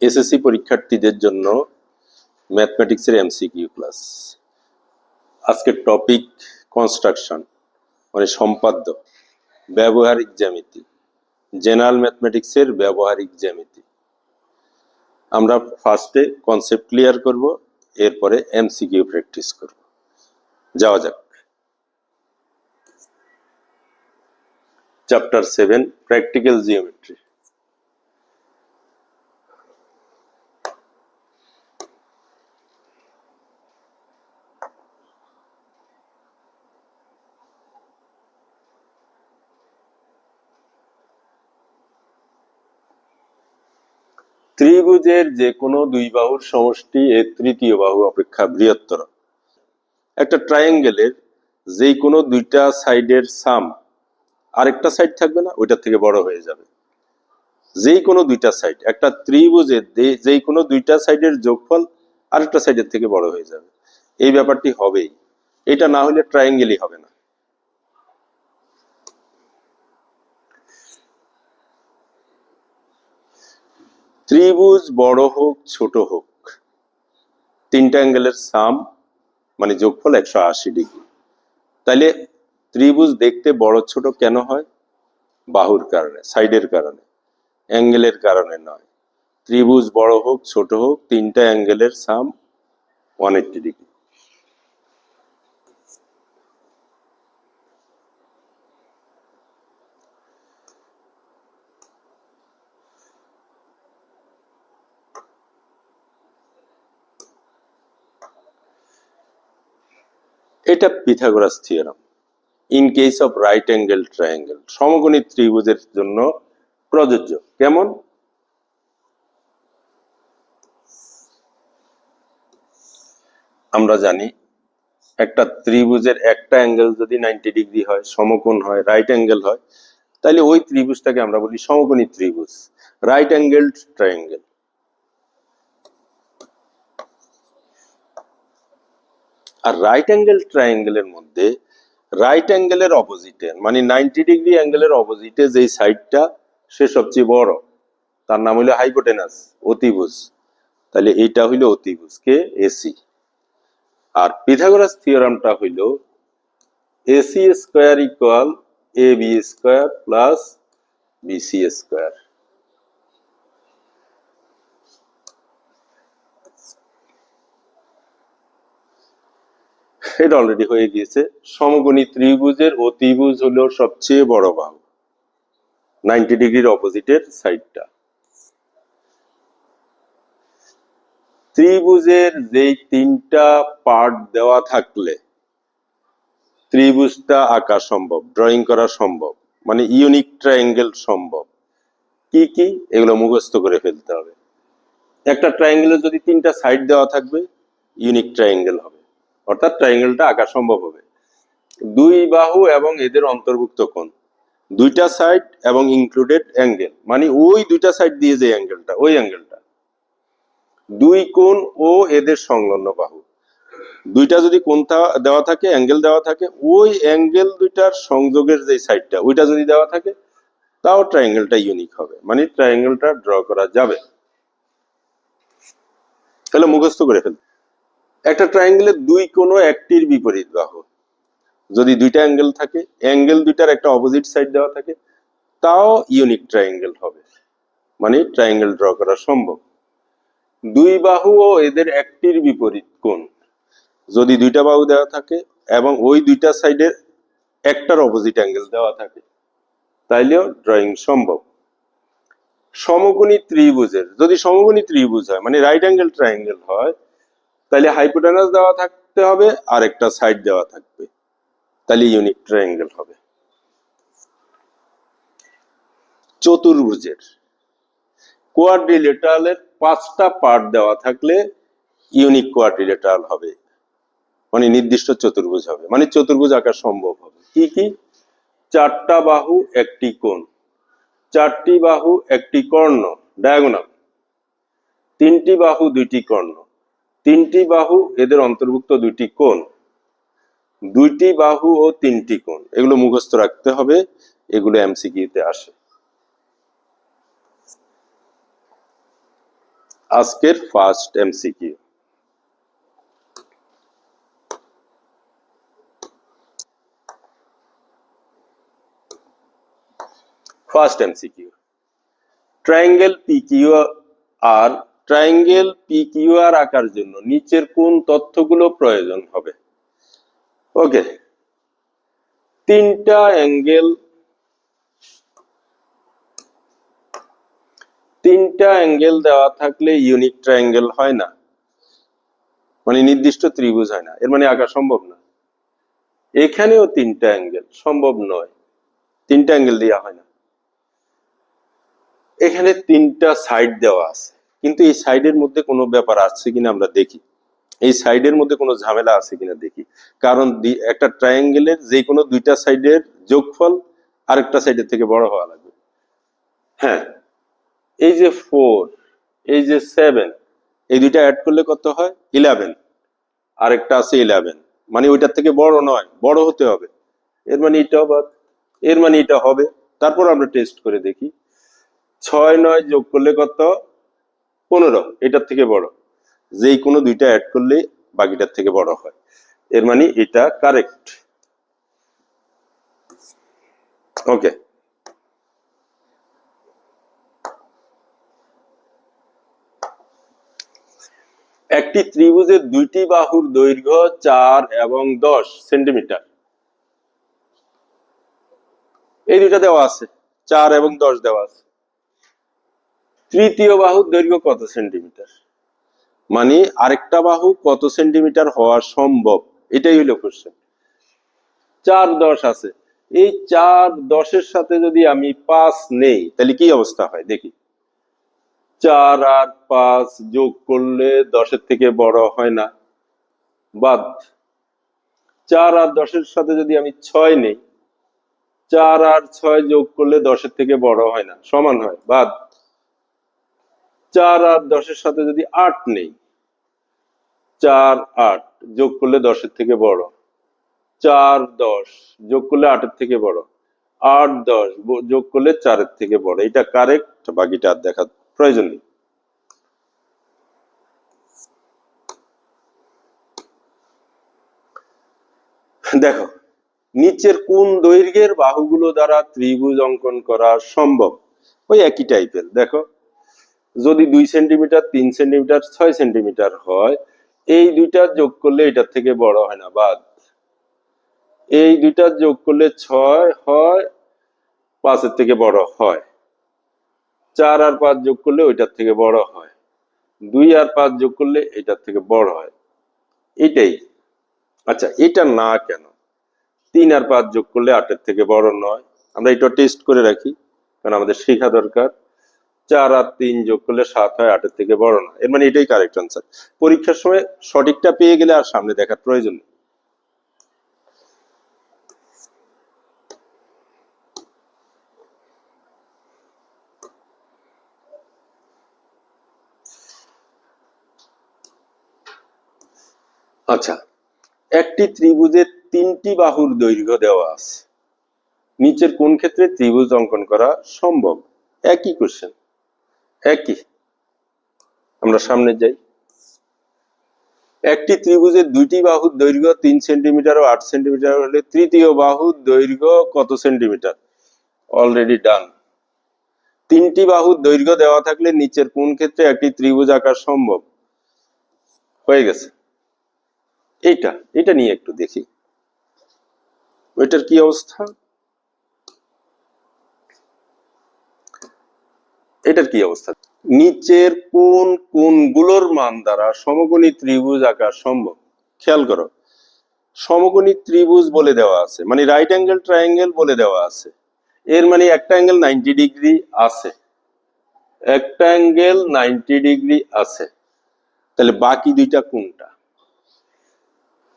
SSC পরীক্ষার্থীদের জন্য ম্যাথমেটিক্সের MCQ class. আজকের টপিক কনস্ট্রাকশন, মানে সম্পাদ্য, ব্যবহারিক জ্যামিতি, জেনারেল ম্যাথমেটিক্সের ব্যবহারিক জ্যামিতি। আমরা ফার্স্টে কনসেপ্ট ক্লিয়ার করব, এরপরে এমসিকিউ প্র্যাকটিস করব। যাওয়া যাক। Chapter 7, practical geometry. ত্রিভুজের যে কোনো দুই বাহুর সমষ্টি এর তৃতীয় বাহু অপেক্ষা বৃহত্তর। একটা ট্রায়াঙ্গেলের যে কোনো দুইটা সাইডের সাম আরেকটা সাইড থাকবে না, ওইটার থেকে বড় হয়ে যাবে। যেই কোনো দুইটা সাইড, একটা ত্রিভুজের যেই কোনো দুইটা সাইডের যোগফল আরেকটা সাইডের থেকে বড় হয়ে যাবে। এই ব্যাপারটি হবেই, এটা না হলে ট্রায়াঙ্গেলই হবে না। ত্রিভুজ বড় হোক ছোট হোক, তিনটা অ্যাঙ্গেলের সাম মানে যোগফল 180 ডিগ্রি। তাইলে ত্রিভুজ দেখতে বড় ছোট কেন হয়? বাহুর কারণে, সাইডের কারণে, অ্যাঙ্গেলের কারণে নয়। ত্রিভুজ বড় হোক ছোট হোক, তিনটা অ্যাঙ্গেলের সাম 180 ডিগ্রি। এটা Pythagoras theorem in case of right angle triangle, সমকোণী ত্রিভুজের জন্য প্রযোজ্য। কেমন? আমরা জানি একটা ত্রিভুজের একটা অ্যাঙ্গেল যদি 90 ডিগ্রি হয়, সমকোণ হয়, রাইট অ্যাঙ্গেল হয়, তাহলে ওই ত্রিভুজটাকে আমরা বলি সমকোণী ত্রিভুজ, রাইট অ্যাঙ্গেল ট্রায়াঙ্গেল। আর রাইট অ্যাঙ্গেল ট্রায়াঙ্গেলের মধ্যে রাইট অ্যাঙ্গেলের অপোজিটে, মানে 90 ডিগ্রি অ্যাঙ্গেলের অপোজিটে যেই সাইডটা সে সবচেয়ে বড়, তার নাম হলো হাইপোটেনাস, অতিভুজ। তাহলে এইটা হইলো অতিভুজ, কে? এসি। আর পিথাগোরাস থিওরামটা হইল AC square equal A B square plus BC square. এটা অলরেডি হয়ে গিয়েছে। সমকোণী ত্রিভুজের অতিভুজ হলো সবচেয়ে বড় বাহু, 90 ডিগ্রির অপোজিটের সাইডটা। ত্রিভুজের যেই তিনটা পার্ট দেওয়া থাকলে ত্রিভুজটা আঁকা সম্ভব, ড্রয়িং করা সম্ভব, মানে ইউনিক ট্রায়াঙ্গেল সম্ভব। কি কি? এগুলো মুখস্থ করে ফেলতে হবে। একটা ট্রায়াঙ্গেলের যদি তিনটা সাইড দেওয়া থাকবে, ইউনিক ট্রায়াঙ্গেল হবে, অর্থাৎ ট্রায়াঙ্গেলটা আঁকা সম্ভব হবে। দুই বাহু এবং এদের অন্তর্ভুক্ত কোণ, দুইটা সাইড এবং ইনক্লুডেড অ্যাঙ্গেল, মানে ওই দুইটা সাইড দিয়ে যে অ্যাঙ্গেলটা, ওই অ্যাঙ্গেলটা। দুই কোণ ও এদের সংলগ্ন বাহু, দুইটা যদি কোণ দেওয়া থাকে, অ্যাঙ্গেল দেওয়া থাকে, ওই অ্যাঙ্গেল দুইটার সংযোগের যে সাইডটা, ওইটা যদি দেওয়া থাকে, তাও ট্রায়াঙ্গেলটা ইউনিক হবে, মানে ট্রায়াঙ্গেলটা ড্র করা যাবে। তাহলে মুখস্থ করে ফেলতে। একটা ট্রায়াঙ্গেলের দুই কোণ একটির বিপরীত বাহু, যদি দুইটা অ্যাঙ্গেল থাকে, অ্যাঙ্গেল দুইটার একটা অপোজিট সাইড দেওয়া থাকে, তাও ইউনিক ট্রায়াঙ্গেল হবে, মানে ট্রায়াঙ্গেল ড্র করা সম্ভব। দুই বাহু ও এদের একটির বিপরীত কোণ, যদি দুইটা বাহু দেওয়া থাকে এবং ওই দুইটা সাইডের একটার অপোজিট অ্যাঙ্গেল দেওয়া থাকে, তাইলেও ড্রয়িং সম্ভব। সমকোণী ত্রিভুজের, যদি সমকোণী ত্রিভুজ হয়, মানে রাইট অ্যাঙ্গেল ট্রায়াঙ্গেল হয়, তাহলে হাইপোটেনাস দেওয়া থাকতে হবে আর একটা সাইড দেওয়া থাকবে, তাহলে ইউনিক ট্রায়াঙ্গেল হবে। চতুর্ভুজের কোয়াড্রিলেটারালের 5টা পার্ট দেওয়া থাকলে ইউনিক কোয়াড্রিলেটারাল হবে, মানে নির্দিষ্ট চতুর্ভুজ হবে, মানে চতুর্ভুজ আঁকা সম্ভব হবে। কি কি? 4টা বাহু একটি কোণ, 4টি বাহু একটি কর্ণ ডায়াগোনাল, 3টি বাহু 2টি কর্ণ, 3টি বাহু এদের অন্তর্ভুক্ত 2টি কোণ, 2টি বাহু ও 3টি কোণ। এগুলো মুখস্থ রাখতে হবে, এগুলো এমসিকিউতে আসে। আজকের first MCQ. First MCQ, triangle PQR আঁকার জন্য নিচের কোন তথ্যগুলো প্রয়োজন হবে? ওকে, তিনটা অ্যাঙ্গেল দেওয়া থাকলে ইউনিক ট্রায়াঙ্গেল হয় না, মানে নির্দিষ্ট ত্রিভুজ হয় না, এর মানে আঁকা সম্ভব না। এখানেও তিনটা অ্যাঙ্গেল সম্ভব নয়, তিনটা অ্যাঙ্গেল দেওয়া হয় না। এখানে তিনটা সাইড দেওয়া আছে, কিন্তু এই সাইডের মধ্যে কোনো ব্যাপার আছে কিনা আমরা দেখি, এই সাইডের মধ্যে কোনো ঝামেলা আছে কিনা দেখি। কারণ একটা ট্রায়াঙ্গেলের যে কোনো দুইটা সাইডের যোগফল আরেকটা সাইডের থেকে বড় হওয়া লাগবে। হ্যাঁ, এই যে 4, এই যে 7, এই দুইটা অ্যাড করলে কত হয়? 11। আরেকটা আছে 11, মানে ওইটার থেকে বড় নয়, বড় হতে হবে। এর মানে এটা বাদ, এর মানে এটা হবে। তারপর আমরা টেস্ট করে দেখি, 6 9 যোগ করলে কত? 15, এটার থেকে বড়। যেই কোনো দুইটা অ্যাড করলে বাকিটার থেকে বড় হয়, এর মানে এটা কারেক্ট। ওকে, একটি ত্রিভুজের দুইটি বাহুর দৈর্ঘ্য 4 এবং 10 সেন্টিমিটার। এই দুইটা দেওয়া আছে, 4 এবং 10 দেওয়া আছে। তৃতীয় বাহুর দৈর্ঘ্য কত সেন্টিমিটার, মানে আরেকটা বাহু কত সেন্টিমিটার হওয়া সম্ভব, এটাই হলো কোশ্চেন। 4 10 আছে, এই 4 10-এর সাথে যদি আমি 5 নেই তাহলে কি অবস্থা হয় দেখি। 4 আর 5 যোগ করলে 10-এর থেকে বড় হয় না, বাদ। 4 আর 10-এর সাথে যদি আমি 6 নেই, 4 আর 6 যোগ করলে 10-এর থেকে বড় হয় না, সমান হয়, বাদ। 4 আর 10-এর সাথে যদি 8 নেই, 4 8 যোগ করলে 10-এর থেকে বড়, 4 10 যোগ করলে 8-এর থেকে বড়, 8 10 যোগ করলে 4-এর থেকে বড়। এটা কারেক্ট, বাকিটা আর দেখার প্রয়োজন নেই। দেখো, নিচের কোন দৈর্ঘ্যের বাহুগুলো দ্বারা ত্রিভুজ অঙ্কন করা সম্ভব? ওই একই টাইপের। দেখো, যদি 2 সেন্টিমিটার 3 সেন্টিমিটার 6 সেন্টিমিটার হয়, এই দুইটা যোগ করলে এটার থেকে বড় হয় না, বাদ। এই দুইটা যোগ করলে 6 হয়, 5-এর থেকে বড় হয়। 4 আর 5 যোগ করলে ওইটার থেকে বড় হয়, 2 আর 5 যোগ করলে এটার থেকে বড় হয়, এটাই। আচ্ছা, এটা না কেন? 3 আর 5 যোগ করলে 8-এর থেকে বড় নয়, আমরা এটা টেস্ট করে রাখি, কারণ আমাদের শেখা দরকার। 4 আর 3 যোগ করলে 7 হয়, 8-এর থেকে বড় না, এর মানে এটাই কারেক্ট আনসার। পরীক্ষার সময় সঠিকটা পেয়ে গেলে আর সামনে দেখার প্রয়োজন নেই। আচ্ছা, একটি ত্রিভুজের 3টি বাহুর দৈর্ঘ্য দেওয়া আছে, নিচের কোন ক্ষেত্রে ত্রিভুজ অঙ্কন করা সম্ভব? একই কোশ্চেন, একই। আমরা সামনে যাই। একটি ত্রিভুজের দুইটি বাহুর দৈর্ঘ্য 3 সেন্টিমিটার ও 8 সেন্টিমিটার হলে তৃতীয় বাহুর দৈর্ঘ্য কত সেন্টিমিটার? Already done. 3টি বাহুর দৈর্ঘ্য দেওয়া থাকলে নিচের কোন ক্ষেত্রে একটি ত্রিভুজ আঁকা সম্ভব? হয়ে গেছে। এটা নিয়ে একটু দেখি, ওইটার কি অবস্থা। এটার কি অবস্থা, নিচের কোন কোণগুলোর মান দ্বারা সমকোণী ত্রিভুজ আঁকা সম্ভব? খেয়াল করো, সমকোণী ত্রিভুজ বলে দেওয়া আছে, মানে রাইট অ্যাঙ্গেল ট্রায়াঙ্গেল বলে দেওয়া আছে, এর মানে একটা অ্যাঙ্গেল 90 ডিগ্রি আছে, একটা অ্যাঙ্গেল 90 ডিগ্রি আছে। তাহলে বাকি দুইটা কোনটা?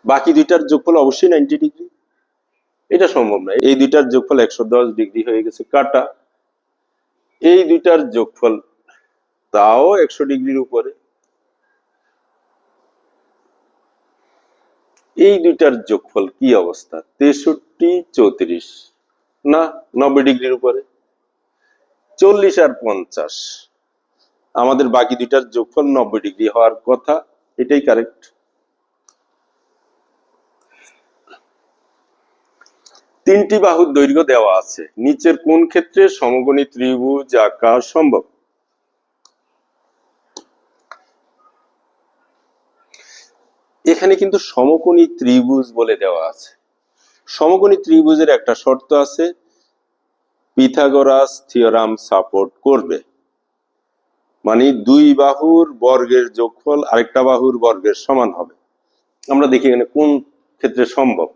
বাকি দুইটার যোগফল অবশ্যই 90 ডিগ্রি, এটা সম্ভব না। এই দুইটার যোগফল 110 ডিগ্রি হয়ে গেছে, কাটা। এই দুইটার যোগফল তাও 100 ডিগ্রির উপরে, এই দুইটার যোগফল কি অবস্থা? 63 34, না 90 ডিগ্রির উপরে। 40 আর 50, আমাদের বাকি দুইটার যোগফল 90 ডিগ্রি হওয়ার কথা, এটাই কারেক্ট। তিনটি বাহুর দৈর্ঘ্য দেওয়া আছে, নিচের কোন ক্ষেত্রে সমকোণী ত্রিভুজ আঁকা সম্ভব? এখানে কিন্তু সমকোণী ত্রিভুজ বলে দেওয়া আছে। সমকোণী ত্রিভুজের একটা শর্ত আছে, পিথাগোরাস থিওরাম সাপোর্ট করবে, মানে দুই বাহুর বর্গের যোগফল আরেকটা বাহুর বর্গের সমান হবে। আমরা দেখি এখানে কোন ক্ষেত্রে সম্ভব,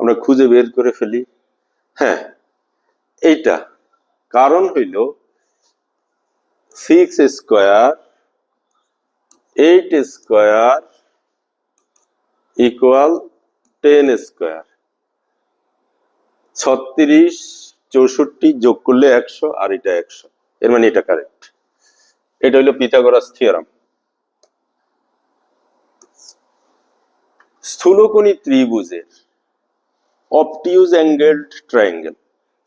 আমরা খুঁজে বের করে ফেলি। হ্যাঁ, এইটা কারণ হইল 6 স্কয়ার 8 স্কয়ার ইকুয়াল 10 স্কয়ার, 36 64 যোগ করলে 100 আর এটা 100, এর মানে এটা কারেক্ট। এটা হলো পিথাগোরাস থিওরাম। স্থূলকোণী ত্রিভুজের অবটিউজ অ্যাঙ্গেলড ট্রায়াঙ্গেল,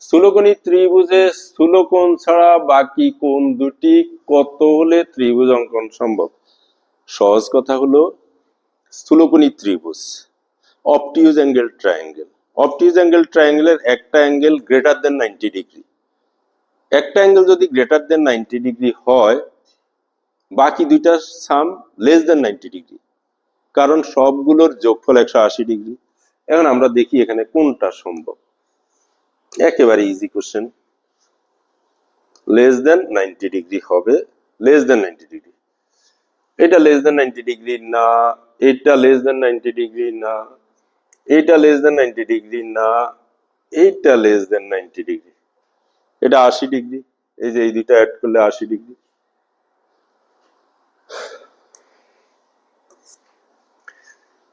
স্থূলকোণী ত্রিভুজে স্থূলকোণ ছাড়া বাকি কোণ দুটি কত হলে ত্রিভুজ অঙ্কন সম্ভব? সহজ কথা হলো, স্থূলকোণী ত্রিভুজ অবটিউজ অ্যাঙ্গেল ট্রায়াঙ্গেল, অবটিউজ অ্যাঙ্গেল ট্রায়াঙ্গেলের একটা অ্যাঙ্গেল গ্রেটার দেন 90 ডিগ্রি। একটা অ্যাঙ্গেল যদি গ্রেটার দেন 90 ডিগ্রি হয়, বাকি দুইটা সাম লেস দেন 90 ডিগ্রি, কারণ সবগুলোর যোগফল 180 ডিগ্রি। এখন আমরা দেখি এখানে কোনটা সম্ভব। একেবারে easy question, less than 90 degree হবে, লেস দেন 90 ডিগ্রি। এটা লেস দেন 90 ডিগ্রি না, এটা লেস দেন 90 ডিগ্রি না, এটা লেস দেন 90 ডিগ্রি না, এইটা লেস দেন 90 ডিগ্রি, এটা 80 ডিগ্রি। এই যে এই দুইটা অ্যাড করলে 80 ডিগ্রি।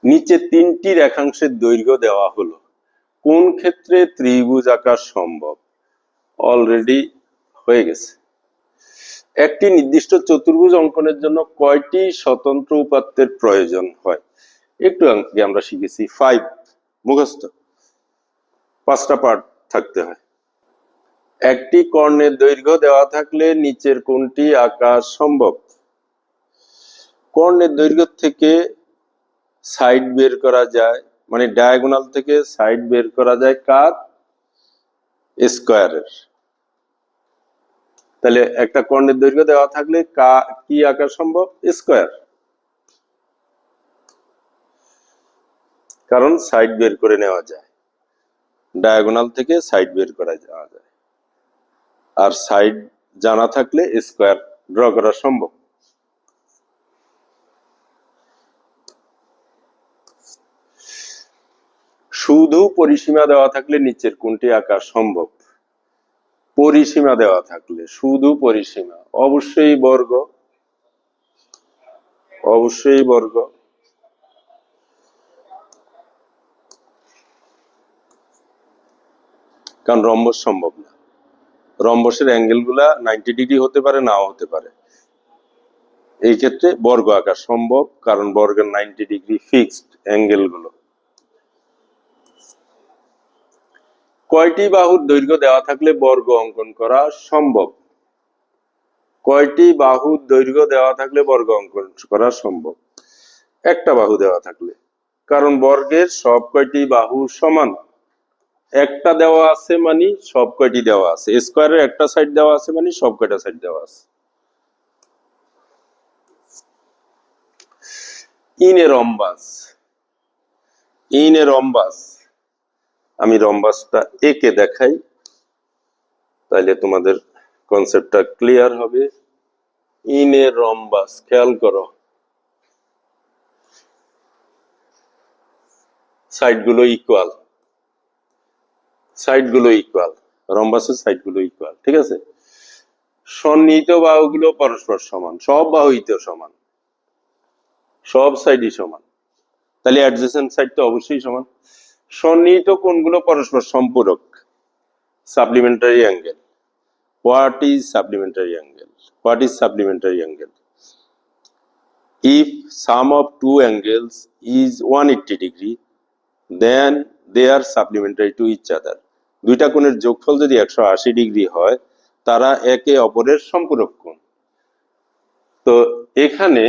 নিচে তিনটি রেখাংশের দৈর্ঘ্য দেওয়া হলো, কোন ক্ষেত্রে ত্রিভুজ আঁকা সম্ভব? অলরেডি হয়ে গেছে। একটি নির্দিষ্ট চতুর্ভুজ অঙ্কনের জন্য কয়টি স্বতন্ত্র উপাত্তের প্রয়োজন হয়? একটু আগে আমরা শিখেছি 5, মুখস্থ, 5টা পার্ট থাকতে হয়। একটি কর্ণের দৈর্ঘ্য দেওয়া থাকলে নিচের কোনটি আঁকা সম্ভব? কর্ণের দৈর্ঘ্য থেকে সাইড বের করা যায়, মানে ডায়াগোনাল থেকে সাইড বের করা যায় কার? স্কয়ারের। তাহলে একটা কর্ণের দৈর্ঘ্য দেওয়া থাকলে কি আঁকা সম্ভব? স্কয়ার, কারণ সাইড বের করে নেওয়া যায়, ডায়াগোনাল থেকে সাইড বের করা যাওয়া যায়, আর সাইড জানা থাকলে স্কয়ার ড্র করা সম্ভব। শুধু পরিসীমা দেওয়া থাকলে নিচের কোনটি আঁকা সম্ভব? পরিসীমা দেওয়া থাকলে, শুধু পরিসীমা, অবশ্যই বর্গ, অবশ্যই বর্গ। কারণ রম্বস সম্ভব না, রম্বসের অ্যাঙ্গেল গুলা 90 ডিগ্রি হতে পারে, নাও হতে পারে। এই ক্ষেত্রে বর্গ আঁকা সম্ভব, কারণ বর্গের 90 ডিগ্রি ফিক্সড অ্যাঙ্গেল গুলো। কয়টি বাহুর দৈর্ঘ্য দেওয়া থাকলে বর্গ অঙ্কন করা সম্ভব? কয়টি বাহুর দৈর্ঘ্য দেওয়া থাকলে বর্গ অঙ্কন করা সম্ভব? একটা বাহু দেওয়া থাকলে, কারণ বর্গের সব কয়টি বাহু সমান। একটা দেওয়া আছে মানে সব কয়টি দেওয়া আছে, স্কয়ারের একটা সাইড দেওয়া আছে মানে সব কয়টা সাইড দেওয়া আছে। ইন এ রম্বাস, ইন এ রম্বাস, আমি রম্বাসটা একে দেখাই, তাইলে তোমাদের কনসেপ্টটা ক্লিয়ার হবে। ইন এ রম্বাস, খেয়াল করো, সাইডগুলো ইকুয়াল, সাইডগুলো ইকুয়াল, রম্বাসের সাইডগুলো ইকুয়াল, ঠিক আছে। সন্নিহিত বাহুগুলো পরস্পর সমান, সব বাহুই তো সমান, সব সাইডই সমান, তাহলে অ্যাডজেসেন্ট সাইড তো অবশ্যই সমান। সন্নিহিত কোণগুলো পরস্পর সম্পূরক, supplementary angle. What is supplementary angle? What is supplementary angle? If sum of two angles is 180 degree, then they are supplementary to each other. দুইটা কোণের যোগফল যদি 180 ডিগ্রি হয়, তারা একে অপরের সম্পূরক কোণ। তো এখানে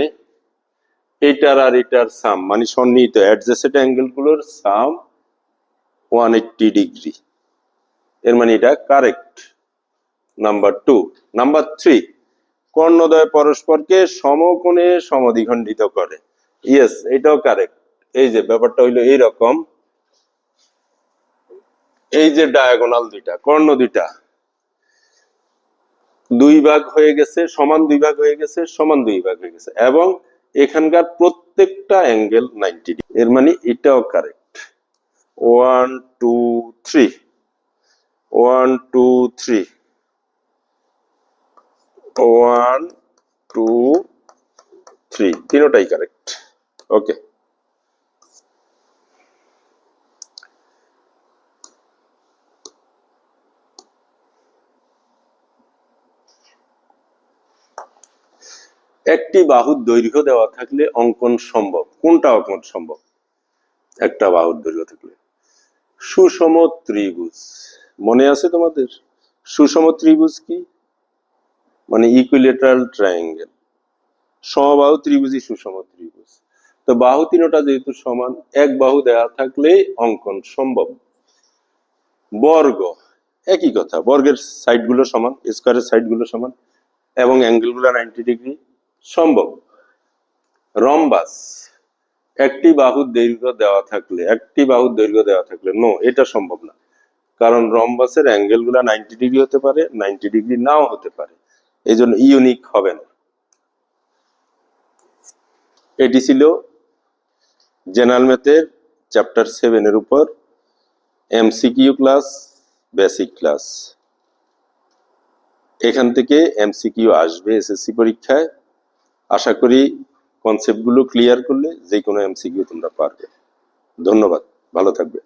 এটার আর এটার সাম মানে সন্নিহিত অ্যাডজেসেন্ট অ্যাঙ্গেল গুলোর সাম 180 ডিগ্রি, এর মানে এটা কারেক্ট। নাম্বার 2। নাম্বার 3, কর্ণদ্বয় পরস্পরকে সমকোণে সমদ্বিখণ্ডিত করে। ইয়েস, এটাও কারেক্ট। এই যে ব্যাপারটা হইলো এইরকম, এই যে ডায়াগোনাল দুইটা কর্ণ দুইটা দুই ভাগ হয়ে গেছে, সমান দুই ভাগ হয়ে গেছে, সমান দুই ভাগ হয়ে গেছে, এবং এখানকার প্রত্যেকটা অ্যাঙ্গেল 90 ডিগ্রি, এর মানে এটাও কারেক্ট। 1 2 3 1 2 3 1 2 3, তিনটাই কারেক্ট। ওকে, একটি বাহুর দৈর্ঘ্য দেওয়া থাকলে অঙ্কন সম্ভব। কোনটা অঙ্কন সম্ভব? একটা বাহুর দৈর্ঘ্য থাকলে সুষম ত্রিভুজ। মনে আছে তোমাদের সুষম ত্রিভুজ কি? মানে ইকুইলেটারাল ট্রায়াঙ্গেল। সমবাহু ত্রিভুজই সুষম ত্রিভুজ। তো বাহু তিনটা যেহেতু সমান, এক বাহু দেওয়া থাকলে অঙ্কন সম্ভব। বর্গ একই কথা, বর্গের সাইড গুলো সমান, স্কয়ারের সাইড গুলো সমান, এবং অ্যাঙ্গেল গুলো 90 ডিগ্রি, সম্ভব। রম্বাস একটি বাহুর দৈর্ঘ্য দেওয়া থাকলে নো, এটা সম্ভব না, কারণ রম্বাসের অ্যাঙ্গেল গুলা 90 ডিগ্রি হতে পারে, 90 ডিগ্রি নাও হতে পারে, এই জন্য ইউনিক হবে না। এটি ছিল জেনারেল ম্যাথের চ্যাপ্টার 7 এর উপর এমসিকিউ ক্লাস, বেসিক ক্লাস। এখান থেকে এমসিকিউ আসবে এসএসসি পরীক্ষায়। আশা করি কনসেপ্টগুলো ক্লিয়ার করলে যে কোনো এমসিকিউ তোমরা পারবে। ধন্যবাদ, ভালো থাকবে।